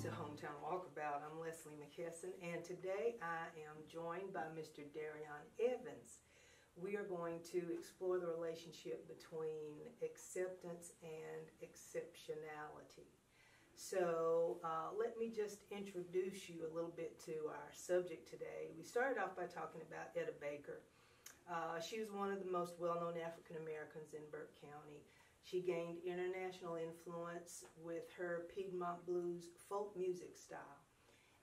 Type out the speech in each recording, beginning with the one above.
to Hometown Walkabout. I'm Leslie McKesson, and today I am joined by Mr. Darion Evans. We are going to explore the relationship between acceptance and exceptionality. So let me just introduce you a little bit to our subject today. We started off by talking about Etta Baker. She was one of the most well-known African Americans in Burke County. She gained international influence with her Piedmont blues folk music style.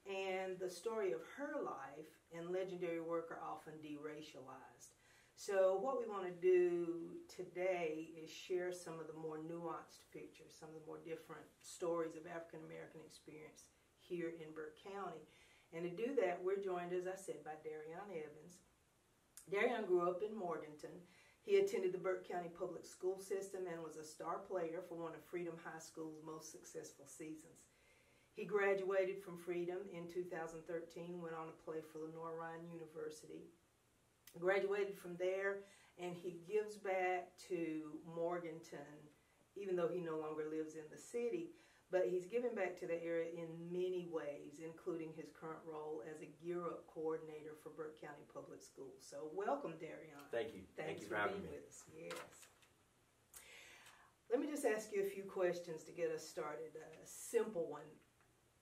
And the story of her life and legendary work are often deracialized. So what we want to do today is share some of the more nuanced pictures, some of the more different stories of African American experience here in Burke County. And to do that, we're joined, as I said, by Darion Evans. Darion grew up in Morganton. He attended the Burke County Public School System and was a star player for one of Freedom High School's most successful seasons. He graduated from Freedom in 2013, went on to play for Lenore Ryan University. Graduated from there, and he gives back to Morganton, even though he no longer lives in the city. But he's giving back to the area in many ways, including his current role as a Gear Up coordinator for Burke County Public Schools. So welcome, Darion. Thank you. Thanks Thank you for having being me. with us. Yes. Let me just ask you a few questions to get us started. A simple one.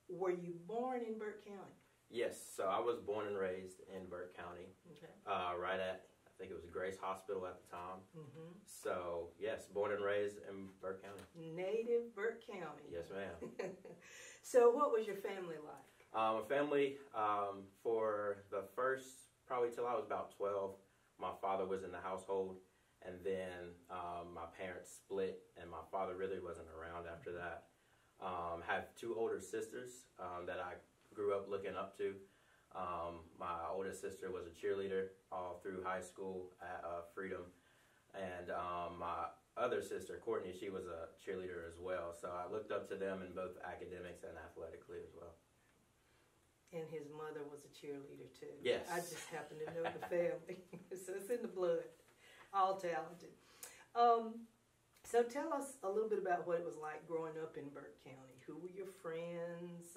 Were you born in Burke County? Yes, so I was born and raised in Burke County, Okay. right at, I think it was Grace Hospital at the time. Mm-hmm. So, yes, born and raised in Burke County. Native Burke County. Yes, ma'am. So what was your family like? A family, for the first, probably till I was about 12, my father was in the household, and then my parents split, and my father really wasn't around after that. Have two older sisters that I grew up looking up to. My oldest sister was a cheerleader all through high school at Freedom, and my other sister, Courtney, she was a cheerleader as well. So I looked up to them in both academics and athletically as well. And his mother was a cheerleader too. Yes. I just happen to know the family. So it's in the blood. All talented. So tell us a little bit about what it was like growing up in Burke County. Who were your friends,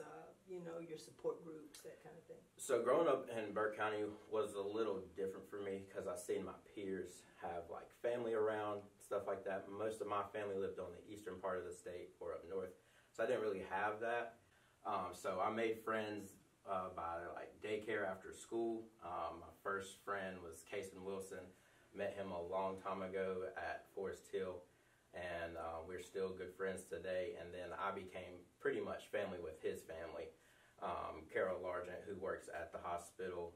your support groups, that kind of thing? So growing up in Burke County was a little different for me because I seen my peers have like family around, stuff like that. Most of my family lived on the eastern part of the state or up north. So I didn't really have that. So I made friends by like daycare after school. My first friend was Kason Wilson. Met him a long time ago at Forest Hill. And we're still good friends today. And then I became pretty much family with his family. Carol Largent, who works at the hospital,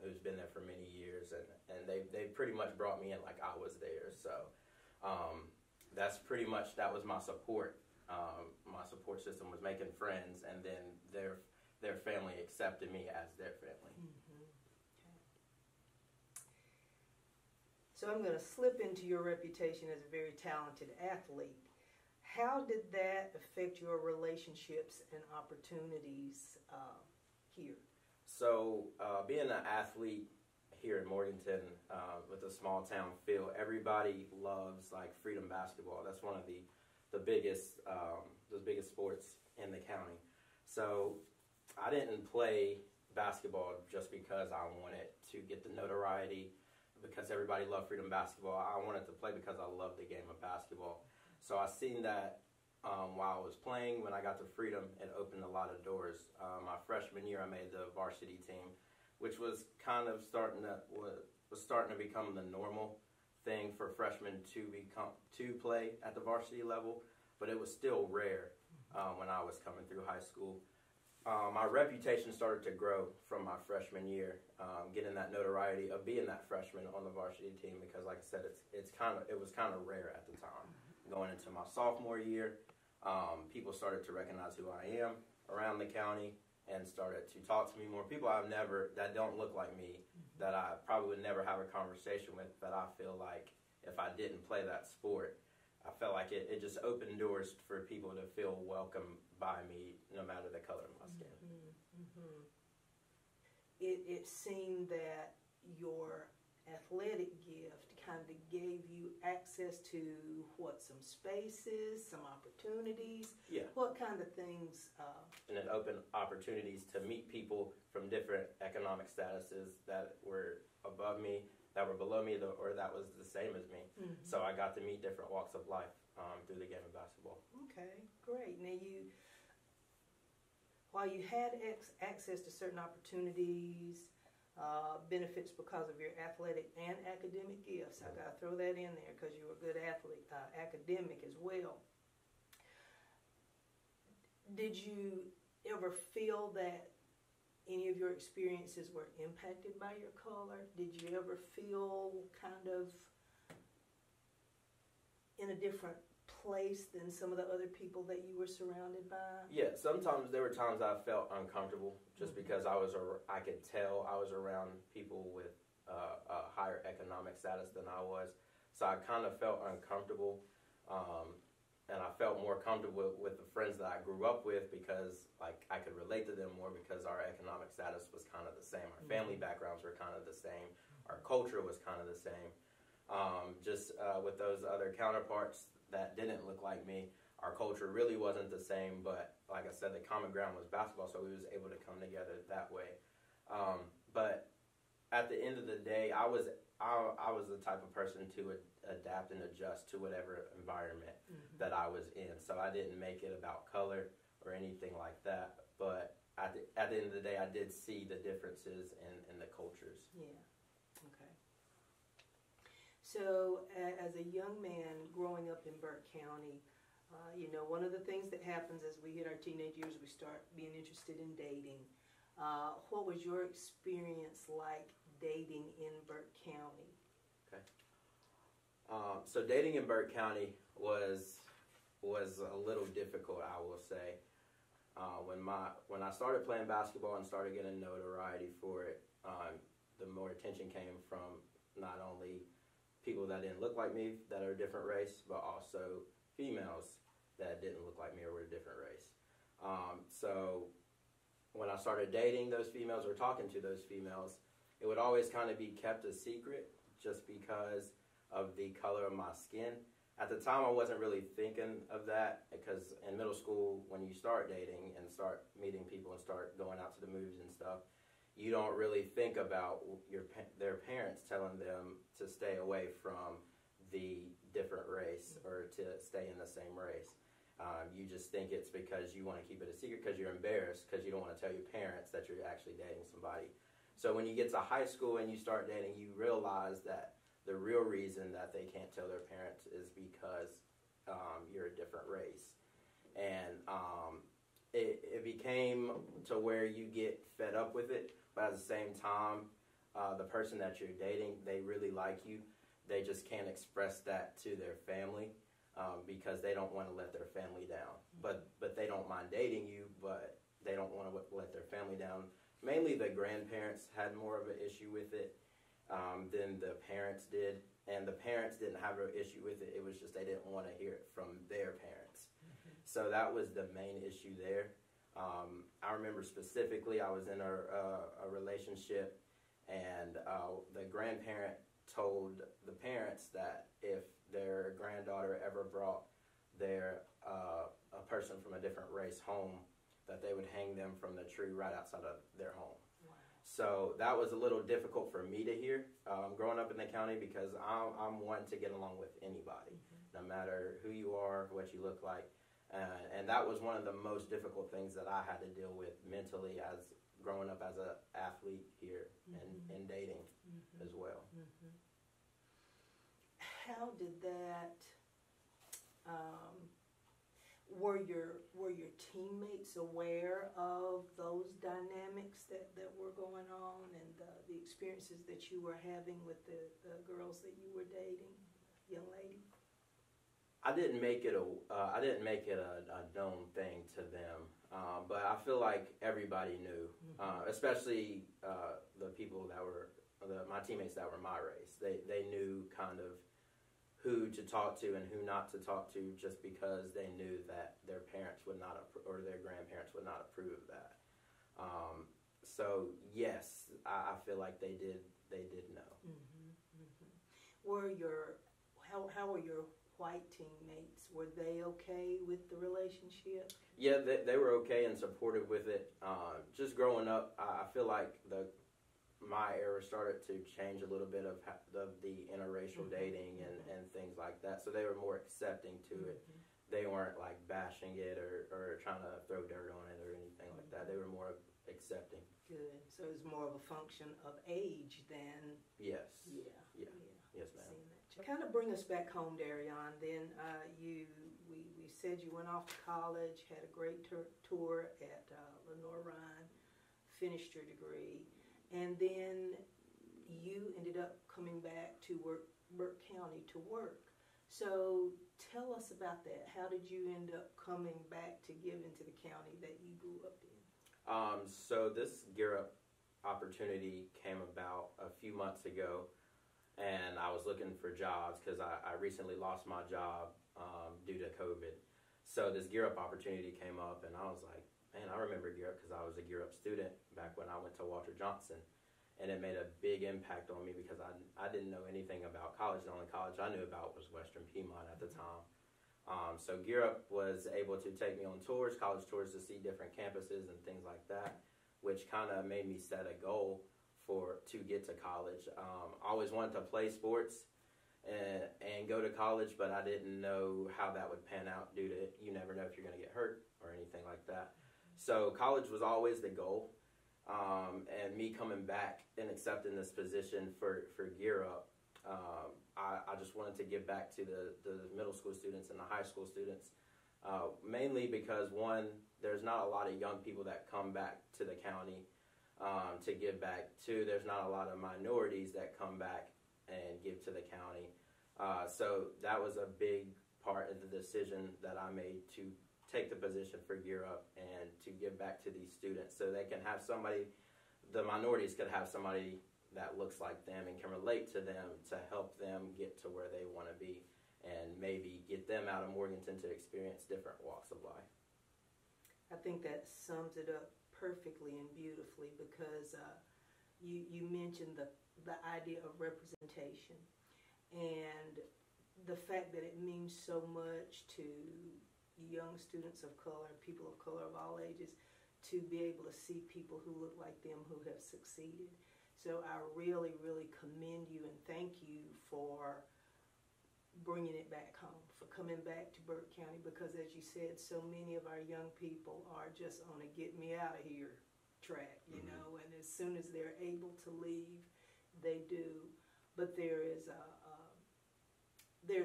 who's been there for many years, and they pretty much brought me in like I was there. So that's pretty much, that was my support. My support system was making friends, and then their family accepted me as their family. Mm-hmm. So I'm going to slip into your reputation as a very talented athlete. How did that affect your relationships and opportunities here? So being an athlete here in Morganton with a small town feel, everybody loves like Freedom basketball. That's one of the biggest sports in the county. So I didn't play basketball just because I wanted to get the notoriety, because everybody loved Freedom basketball. I wanted to play because I loved the game of basketball. So I seen that while I was playing. When I got to Freedom, it opened a lot of doors. My freshman year, I made the varsity team, which was kind of starting to become the normal thing for freshmen to play at the varsity level, but it was still rare when I was coming through high school. My reputation started to grow from my freshman year, getting that notoriety of being that freshman on the varsity team, because like I said, it was kind of rare at the time. Going into my sophomore year, people started to recognize who I am around the county and started to talk to me more. People that don't look like me, that I probably would never have a conversation with, that I feel like if I didn't play that sport, I felt like it just opened doors for people to feel welcome by me, no matter the color of my skin. Mm-hmm. Mm-hmm. It seemed that your athletic gift kind of gave you access access to some spaces, some opportunities? Yeah. What kind of things? And it opened opportunities to meet people from different economic statuses that were above me, that were below me, or that was the same as me. Mm-hmm. So I got to meet different walks of life through the game of basketball. Okay, great. Now while you had access to certain opportunities, benefits because of your athletic and academic gifts. I got to throw that in there because you were a good athlete, academic as well. Did you ever feel that any of your experiences were impacted by your color? Did you ever feel kind of in a different place than some of the other people that you were surrounded by? Yeah, sometimes there were times I felt uncomfortable just because I could tell I was around people with a higher economic status than I was. So I kind of felt uncomfortable, and I felt more comfortable with the friends that I grew up with because like I could relate to them more because our economic status was kind of the same. Our family backgrounds were kind of the same. Our culture was kind of the same. With those other counterparts that didn't look like me, our culture really wasn't the same, but like I said, the common ground was basketball, so we was able to come together that way. But at the end of the day, I was the type of person to adapt and adjust to whatever environment that I was in. So I didn't make it about color or anything like that. But at the end of the day, I did see the differences in the cultures. Yeah. Okay. So as a young man growing up in Burke County, one of the things that happens as we hit our teenage years, we start being interested in dating. What was your experience like dating in Burke County? Okay. So dating in Burke County was a little difficult, I will say. When I started playing basketball and started getting notoriety for it, the more attention came from not only people that didn't look like me that are a different race, but also females that didn't look like me or were a different race. So when I started dating those females or talking to those females, it would always kind of be kept a secret just because of the color of my skin. At the time, I wasn't really thinking of that because in middle school, when you start dating and start meeting people and start going out to the movies and stuff, you don't really think about their parents telling them to stay away from the different race or to stay in the same race. You just think it's because you want to keep it a secret because you're embarrassed because you don't want to tell your parents that you're actually dating somebody. So when you get to high school and you start dating, you realize that the real reason that they can't tell their parents is because you're a different race. And it became to where you get fed up with it, but at the same time, the person that you're dating, they really like you. They just can't express that to their family because they don't want to let their family down. But they don't mind dating you, but they don't want to let their family down. Mainly the grandparents had more of an issue with it than the parents did. And the parents didn't have an issue with it. It was just they didn't want to hear it from their parents. So that was the main issue there. I remember specifically I was in a relationship, and the grandparent told the parents that if their granddaughter ever brought a person from a different race home, that they would hang them from the tree right outside of their home. Wow. So that was a little difficult for me to hear growing up in the county because I'm one to get along with anybody, no matter who you are, what you look like. And that was one of the most difficult things that I had to deal with mentally as growing up as an athlete here and dating as well. How did that, were your teammates aware of those dynamics that were going on and the experiences that you were having with the girls that you were dating, young lady? I didn't make it a known thing to them, but I feel like everybody knew, especially the people that were my teammates that were my race. They knew kind of who to talk to and who not to talk to, just because they knew that their parents would not or their grandparents would not approve of that. So yes, I feel like they did know. Were how were your white teammates? Were they okay with the relationship? Yeah, they were okay and supportive with it. Just growing up, I feel like my era started to change a little bit of the interracial dating and things like that. So they were more accepting to it. They weren't like bashing it or trying to throw dirt on it or anything like that. They were more accepting. Good. So it was more of a function of age than. Yes. Yeah. Yes, ma'am. To kind of bring us back home, Darion, then we said you went off to college, had a great tour at Lenore-Rhine, finished your degree, and then you ended up coming back to Burke County to work. So tell us about that. How did you end up coming back to give into the county that you grew up in? So this Gear Up opportunity came about a few months ago, and I was looking for jobs because I recently lost my job due to COVID. So this Gear Up opportunity came up, and I was like, man, I remember Gear Up because I was a Gear Up student back when I went to Walter Johnson, and it made a big impact on me because I didn't know anything about college. The only college I knew about was Western Piedmont at the time. So Gear Up was able to take me on tours, college tours, to see different campuses and things like that, which kind of made me set a goal to get to college. I always wanted to play sports and go to college, but I didn't know how that would pan out due to you never know if you're going to get hurt or anything like that. So college was always the goal, and me coming back and accepting this position for Gear Up, I just wanted to give back to the middle school students and the high school students, mainly because, one, there's not a lot of young people that come back to the county to give back. Two, there's not a lot of minorities that come back and give to the county. So that was a big part of the decision that I made to take the position for Gear Up and to give back to these students so they can have somebody, the minorities could have somebody that looks like them and can relate to them to help them get to where they want to be and maybe get them out of Morganton to experience different walks of life. I think that sums it up perfectly and beautifully because you mentioned the idea of representation and the fact that it means so much to young students of color, people of color of all ages, to be able to see people who look like them who have succeeded. So I really, really commend you and thank you for bringing it back home, for coming back to Burke County, because as you said, so many of our young people are just on a get me out of here track, you know, and as soon as they're able to leave, they do. But there's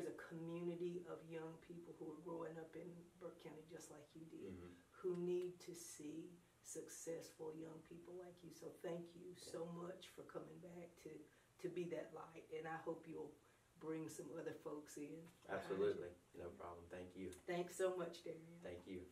a community of young people who are growing up in Burke County just like you did, who need to see successful young people like you. So thank you so much for coming back to be that light, and I hope you'll bring some other folks in. Absolutely. No problem. Thank you. Thanks so much, Darion. Thank you.